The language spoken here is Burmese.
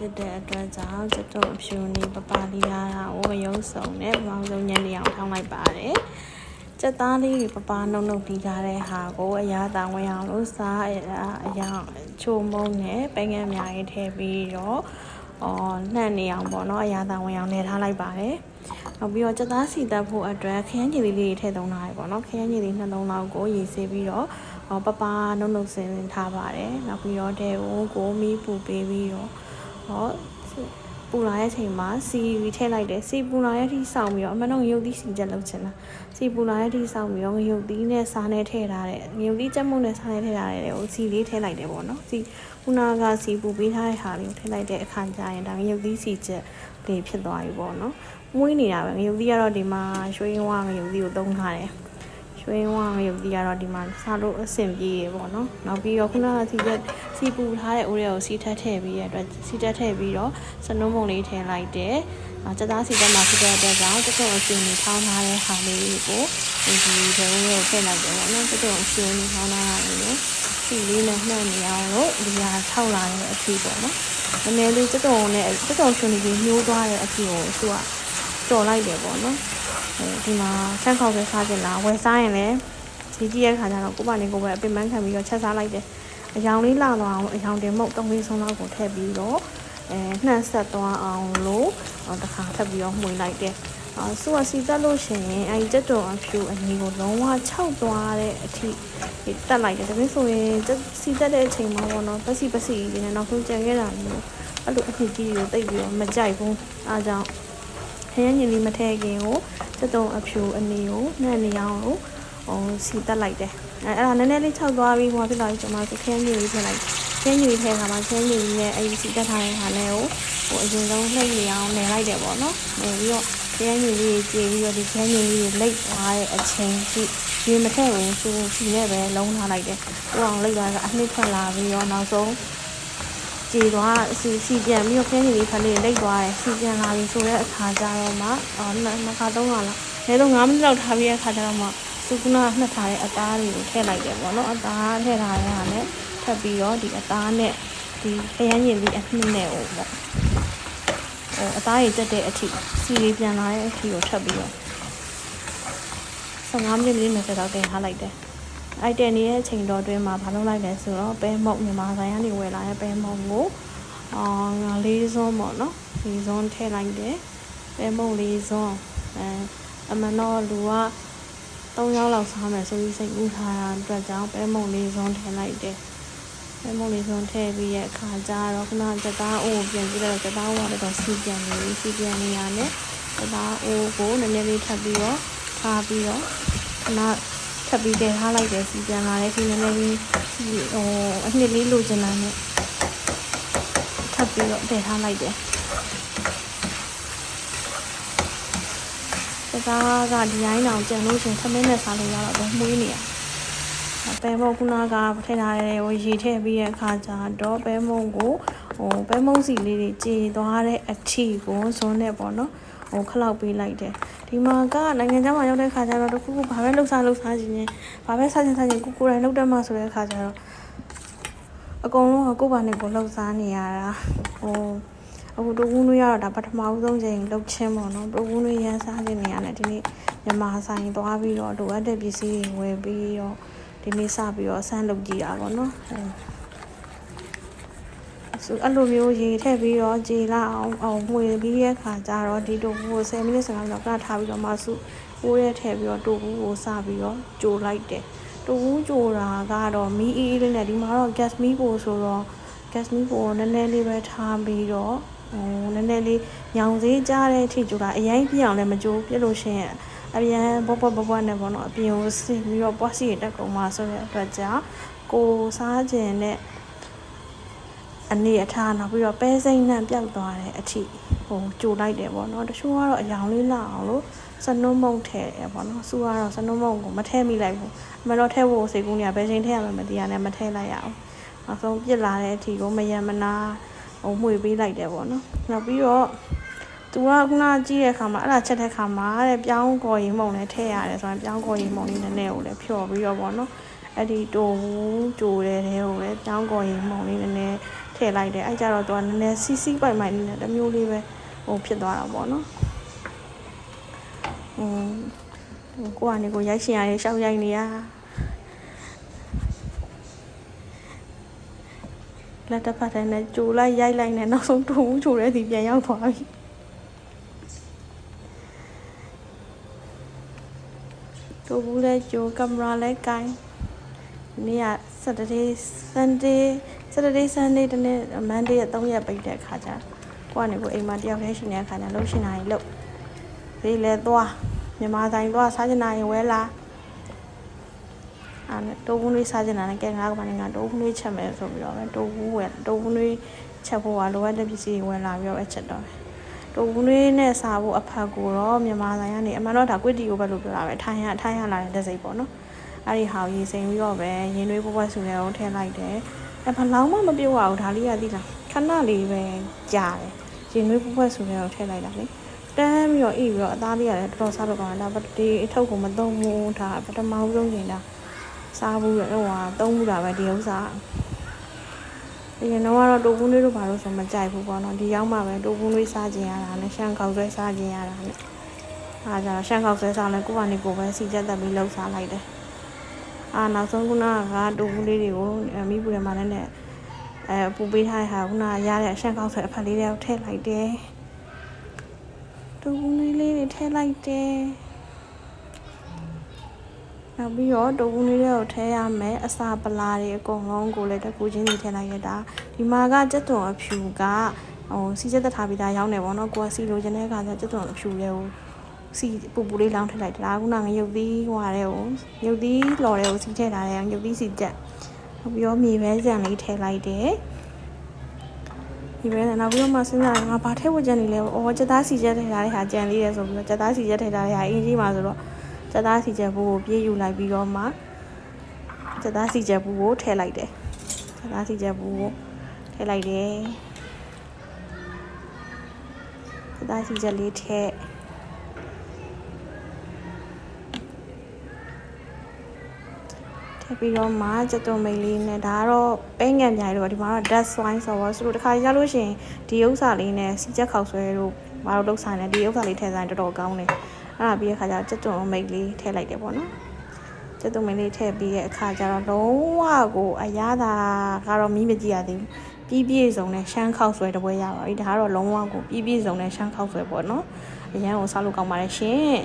ဖြစ်တဲ့အတွက်ကြောင့်ကျတော့အဖြူနေပပလေးရတာကိုရုံးစုံနဲ့ပေါင်းစုံညနေအောင်ထောင်းလိုက်ပါတယ်ကျက်သားလေးပပနှုတ်တီးထားတဲ့ဟာကိုအရာတောင်ဝင်အောင်လို့စားအရာချိုမုံနဲ့ပဲငယ်များရေးထည့်ပြီးတော့နှံ့နေအောင်ပေါ့နော်အရာတောင်ဝင်အောင်နေထားလိုက်ပါတယ်နောက်ပြီးတော့ကျက်သားစီတက်ဖို့အတွက်ခရမ်းညီလေးလေးထည့်သုံးထားရပေါ့နော်ခရမ်းညီလေးနှလုံးလောက်ကိုရေစေးပြီးတော့ပပနှုတ်စင်ထားပါတယ်နောက်ပြီးတော့တဲ့ကိုမီးပူပေးပြီးတော့ပူလာတဲ့အချိန်မှာစီထည့်လိုက်တယ်စီပူလာတဲ့အထိစောင့်ပြီးတော့အမှန်တော့ရုပ်သီးစီချက်လုပ်ချင်တာစီပူလာတဲ့အထိစောင့်ပြီးတော့ရုပ်သီးနဲ့စားနဲ့ထည့်ထားတဲ့ရုပ်သီးချက်မုတ်နဲ့စားနဲ့ထည့်ထားတဲ့ကိုစီလေးထည့်လိုက်တယ်ပေါ့နော်စီခုနကစီပူပေးထားတဲ့ဟာလေးကိုထည့်လိုက်တဲ့အခါကျရင်ဒါရုပ်သီးစီချက်လေးဖြစ်သွားပြီပေါ့နော်မွေးနေတာပဲရုပ်သီးကတော့ဒီမှာရွှေဝါရုပ်သီးကိုသုံးထားတယ်ရွှေဝါရုပ်သီးကတော့ဒီမှာစားလို့အဆင်ပြေရပေါ့နော်နောက်ပြီးတော့ခုနကစီပူထားတဲ့အိုးတွေကိုစီထပ်ထည့်ပြီးရတဲ့စီထပ်ထည့်ပြီးတော့စနုံးမုံလေးထည့်လိုက်တယ်ကျက်သားစီတက်မှာဖြစ်တဲ့အတွက်ကြောင့်ကျက်တုံအရှင်နေထောင်းထားတဲ့ဟာလေးကိုဒီထဲကိုထည့်လိုက်တယ်ပေါ့နော်ကျက်တုံအရှင်နေထောင်းထားတာလေးစီလေးနဲ့နှံ့နေအောင်လို့ဒီဟာထောက်လာတဲ့အဖြစ်ပေါ့နော်နည်းနည်းလေးကျက်တုံနဲ့ကျက်တုံရှင်နေပြီးညှိုးသွားတဲ့အဖြစ်ကိုသူကကြော်လိုက်တယ်ပေါ့နော်ဒီမှာဆန်းခေါက်ပဲစားကြလားဝယ်စားရင်လည်းဈေးကြီးရဲ့ခါကျတော့ကိုယ့်ဘာနေကိုယ်ပဲအပင်ပန်းခံပြီးတော့ချက်စားလိုက်တယ်အယောင်လေးလာသွားအောင်အယောင်တင်မုတ်3လေးဆုံးလောက်ကိုထည့်ပြီးတော့နှံ့ဆက်သွားအောင်လို့တစ်ခါထပ်ပြီးတော့မှွေလိုက်တယ်သူကစီတက်လို့ရှိရင်အဲဒီကျက်တုံအဖြူအနီကိုလုံးဝ6သွားတဲ့အထိတက်လိုက်တယ်ဒါပေမဲ့ဆိုရင်စီတက်တဲ့အချိန်မှာပေါ့နော်ပစီဒီနဲ့နောက်ဆုံးကြံခဲ့တာမျိုးအဲ့လိုအဖြစ်ကြီးကိုတိတ်ပြီးတော့မကြိုက်ဘူးအားကြောင့်ခရမ်းညီလေးမထည့်ခင်ကိုကျက်တုံအဖြူအနီကိုနှံ့နေအောင်လို့စီတက်လိုက်တယ်အဲ့ဒါနည်းနည်းလေး6သွားပြီးဟိုဖြစ်လာပြီကျွန်မခရမ်းညီလေးထည့်လိုက်ခရမ်းညီလေးထည့်ခါမှာခရမ်းညီလေးနဲ့အဲဒီစီတက်ထားတဲ့ဟာနဲ့ကိုအရင်ဆုံးလှိမ့်နေအောင်နယ်လိုက်တယ်ပေါ့နော်နယ်ပြီးတော့ခရမ်းညီလေးကြေပြီးတော့ဒီခရမ်းညီလေးလိတ်သွားတဲ့အချိန်ကြီးရေမထည့်ဘူးသူစီနဲ့ပဲလုံးထားလိုက်တယ်သူအောင်လိတ်သွားကအနှစ်ထွက်လာပြီးတော့နောက်ဆုံးကြေသွားစီပြန်ပြီးတော့ခရမ်းညီလေးဖက်လေးလိတ်သွားတယ်စီပြန်လာပြီးဆိုတဲ့အခါကျတော့မှနှစ်ခါ3ခါလားအဲတော့9မိနစ်လောက်ထားပြီးတဲ့အခါကျတော့မှစုကနာနှက်ထားတဲ့အသားတွေကိုထည့်လိုက်တယ်ပေါ့နော်အသားထည့်ထားတဲ့ဟာနဲ့ထပ်ပြီးတော့ဒီအသားနဲ့ဒီခရမ်းညီလေးအနှစ်နဲ့ပေါ့အသားရည်တက်တဲ့အထိစီလေးပြန်လာတဲ့အထိကိုထပ်ပြီးတော့15မိနစ်20လောက်တင်ထားလိုက်တယ်အိုက်တန်ရဲ့အချိန်တော်အတွင်းမှာဘာလုပ်လိုက်လဲဆိုတော့ပဲမုတ်မြန်မာဆိုင်ကနေဝယ်လာတဲ့ပဲမုတ်ကိုလေးစွန်းပေါ့နော်လေးစွန်းထည့်လိုက်တယ်ပဲမုတ်လေးစွန်းအမှန်တော့လူက3ယောက်လောက်စားမယ်ဆိုပြီးစိတ်ကူးထားတာအတွက်ကြောင့်ပဲမုံလေးစွန်းထည့်လိုက်တယ်ပဲမုံလေးစွန်းထည့်ပြီးရဲ့အခါကျတော့ခုနကျက်သားအိုးကိုပြန်ကြည့်လိုက်တော့ကျက်သားအိုးကတော့စီပြန်နေရနဲ့ကျက်သားအိုးကိုနည်းနည်းလေးထပ်ပြီးတော့ထားပြီးတော့ခဏထပ်ပြီးတည်ထားလိုက်တယ်စီပြန်လာတဲ့ဒီနည်းနည်းလေးအနှစ်လေးလိုချင်တာနဲ့ထပ်ပြီးတော့တည်ထားလိုက်တယ်သားကဒီတိုင်းတောင်ကြံလို့ရှင်သမင်းနဲ့စားလို့ရတော့မွေးနေရပဲမုံခုနကထည့်ထားတဲ့ရေထည့်ပြီးတဲ့အခါကျတော့ပဲမုံကိုပဲမုံစီလေးတွေကြေသွားတဲ့အထီကိုဇွန်းနဲ့ပေါ့နော်ခလောက်ပေးလိုက်တယ်ဒီမှာကနိုင်ငံခြားမှာရောက်တဲ့ခါကျတော့တခုခုဘာပဲလှုပ်ရှားခြင်းဘာပဲစားခြင်းကိုယ်တိုင်လုပ်တတ်မှဆိုတဲ့အခါကျတော့အကုန်လုံးကိုယ့်ဘာနဲ့ကိုလှုပ်ရှားနေရတာအခုတူဝူးနွေးရတော့ဒါပထမဦးဆုံးချိန်လှုပ်ချင်းပေါ့နော်တူဝူးနွေးရမ်းစားခြင်းနေရတယ်ဒီနေ့မြန်မာဆိုင်သွားပြီးတော့လိုအပ်တဲ့ပစ္စည်းတွေဝယ်ပြီးတော့ဒီနေ့စပြီးတော့ဆန်းလုပ်ကြည့်တာပေါ့နော်အဲ့လိုမျိုးရေထည့်ပြီးတော့ကြေလာအောင်မှွေပြီးတဲ့ခါကျတော့ဒီတူဝူးကို10မိနစ်15မိနစ်လောက်ကထားပြီးတော့မှပိုးရဲထည့်ပြီးတော့တူဝူးကိုစပြီးတော့ကြိုလိုက်တယ်တူဝူးကြိုတာကတော့မီးအေးလေးနဲ့ဒီမှာတော့ gas မီးပိုဆိုတော့ gas မီးပိုနည်းနည်းလေးပဲထားပြီးတော့နည်းနည်းလေးညောင်စေးကြားတဲ့အထိကြိုတာအရင်ပြအောင်လည်းမကြိုပြလို့ရှိရင်အပြန်ဘောနဲ့ပေါ့နော်အပြင်ကိုဆင်းပြီးတော့ပွားစီတက်ကုန်မှာဆိုတဲ့အတွက်ကြောင့်ကိုစားခြင်းနဲ့အနေအထားနောက်ပြီးတော့ပဲစိမ့်နှံ့ပြောက်သွားတဲ့အထိကြိုလိုက်တယ်ပေါ့နော်တချို့ကတော့အယောင်လေးလာအောင်လို့စနုံးမုံထည့်တယ်ပေါ့နော်စုကတော့စနုံးမုံကိုမထည့်မိလိုက်ဘူးအမှန်တော့ထည့်ဖို့စိတ်ကူးနေရပဲချိန်ထည့်ရမယ်မတရားနဲ့မထည့်လိုက်ရအောင်နောက်ဆုံးပြစ်လာတဲ့အထိကိုမယံမနာမှွေပေးလိုက်တယ်ပေါ့နော်နောက်ပြီးတော့သူကခုနကြည့်တဲ့အခါမှာအဲ့ဒါချက်တဲ့အခါမှာတဲ့ပြောင်းကော်ရီမုံနဲ့ထည့်ရတယ်ဆိုရင်ပြောင်းကော်ရီမုံလေးနည်းနည်းကိုလည်းဖြော်ပြီးတော့ပေါ့နော်အဲ့ဒီတိုးကြိုတဲ့တဲကိုလည်းပြောင်းကော်ရီမုံလေးနည်းနည်းထ ထည့်လိုက်တယ်အဲ့ကြတော့သူကနည်းနည်းစီးပိုက်မိုက်နေတဲ့မျိုးလေးပဲဟိုဖြစ်သွားတာပေါ့နော်ကိုကနေကိုရိုက်ရှင်ရတယ်ရှောက်ရိုက်နေရလက်တစ်ဖက်ထဲနဲ့ကြိုလိုက်ရိုက်လိုက်နဲ့နောက်ဆုံးတူးချိုတဲ့ဒီပြန်ရောက်သွားပြီတူးဘူးလဲကြိုကင်မရာလဲကိုင်းနေ့က Saturday Sunday တနေ့ Monday 3ရက်ပိတ်တဲ့အခါကျကိုကနေကိုအိမ်မှာတယောက်တည်းရှိနေတဲ့အခါကျလှုပ်ရှင်နိုင်လို့ဒီလဲသွားမြန်မာဆိုင်သွားစားချင်တာရင်ဝဲလာတိုးဘူးလေးစားချင်တာနဲ့ကဲငါကမှလည်းငါတိုးဘူးလေးချက်မယ်ဆိုပြီးတော့ပဲတိုးဘူးလေးချက်ဖို့ကလိုအပ်တဲ့ပစ္စည်းတွေဝင်လာပြီးတော့ချက်တော့တိုးဘူးလေးနဲ့စားဖို့အဖက်ကိုတော့မြန်မာဆိုင်ကနေအမှန်တော့ဒါကွစ်တီကိုပဲလို့ပြောတာပဲထိုင်းရလာတဲ့တစ်စိတ်ပေါ့နော်အဲ့ဒီဟာကိုရေးစိမ်ပြီးတော့ပဲရင်းနှွေးပွားဆူရဲကိုထည့်လိုက်တယ်ဘလောက်မှမပြုတ်ရဘူးဒါလေးရသိလားခဏလေးပဲကြားတယ်ရင်းနှွေးပွားဆူရဲကိုထည့်လိုက်တာလေတန်းပြီးတော့ပြီးတော့အသားလေးရတယ်တော်တော်စားလို့ကောင်းတာဒါဒီအထုပ်ကိုမသုံးဘူးဒါပထမဆုံးချိန်တာစားဘူးရတော့သုံးဘူးတာပဲဒီဥစ္စာဒီကတော့တိုးဘူးလေးတို့ဘာလို့ဆိုမကြိုက်ဘူးပေါ့နော်ဒီရောက်မှပဲတိုးဘူးလေးစားခြင်းရတာနဲ့ရှမ်းခေါက်ဆွဲစားခြင်းရတာနဲ့အားကြတော့ရှမ်းခေါက်ဆွဲစားလဲကိုကနေကိုပဲစီချက်တက်ပြီးလှုပ်စားလိုက်တယ်နောက်ဆုံးခုနကတိုးဘူးလေးတွေကိုမိပူရမှာနဲ့ပူပေးထားတဲ့ဟာခုနရတဲ့အရှမ်းခေါက်ဆွဲအဖက်လေးတွေကိုထည့်လိုက်တယ်တိုးဘူးလေးတွေထည့်လိုက်တယ်နောက်ပြီးတော့တိုးဘူးလေးတွေကိုထည့်ရမယ်အစာပလာတွေအကုန်လုံးကိုလည်းတကူချင်းတွေထည့်လိုက်ရတာဒီမှာကကြက်သွန်အဖြူကစီချက်တက်ထားပြီးသားရောင်းနေပေါ့နော်ကိုကစီလိုချင်တဲ့အခါကျကြက်သွန်အဖြူတွေကိုစီပူလေးလောင်းထည့်လိုက်တာခုနကရုပ်သီးဟွာတဲ့ကိုရုပ်သီးလော်တဲ့ကိုစီထည့်ထားတယ်ရုပ်သီးစီချက်နောက်ပြီးတော့မြေပဲကြံလေးထည့်လိုက်တယ်ဒီပဲနောက်ပြီးတော့မှစဉ်းစားငါဘာထည့်ဝကြံနေလဲကြက်သားစီချက်ထည့်ထားတဲ့ဟာကြံလေးတယ်ဆိုပြီးတော့ကြက်သားစီချက်ထည့်ထားတဲ့ဟာအင်းကြီးမှာဆိုတော့ကြက်သားစီချက်ဘူးကိုပြေးယူလိုက်ပြီးတော့မှကြက်သားစီချက်ဘူးကိုထည့်လိုက်တယ်ကြက်သားစီချက်ဘူးကိုထည့်လိုက်တယ်ကြက်သားစီချက်လေးထည့်ပြီးတော့မှကြက်သွန်မိတ်လေးနဲ့ဒါကတော့ပဲငံပြိုင်တော့ဒီမှာတော့ dust swine ဆိုတော့ဆိုတော့တခါရလို့ရှိရင်ဒီဥစ္စာလေးနဲ့စီချက်ခေါက်ဆွဲတို့ဘာလို့လုပ်ဆိုင်လဲဒီဥစ္စာလေးထည့်ဆိုင်တော်တော်ကောင်းတယ်အဲ့ဒါပြီးတဲ့အခါကျကြက်သွန်မိတ်လေးထည့်လိုက်တယ်ပေါ့နော်ကြက်သွန်မိတ်လေးထည့်ပြီးတဲ့အခါကျတော့လုံးဝကိုအရသာကတော့မီးမကြည့်ရသေးဘူးပြည့်စုံတဲ့ရှမ်းခေါက်ဆွဲတပွဲရပါပြီဒါကတော့လုံးဝကိုပြည့်စုံတဲ့ရှမ်းခေါက်ဆွဲပေါ့နော်အရန်ကိုစားလို့ကောင်းပါတယ်ရှင်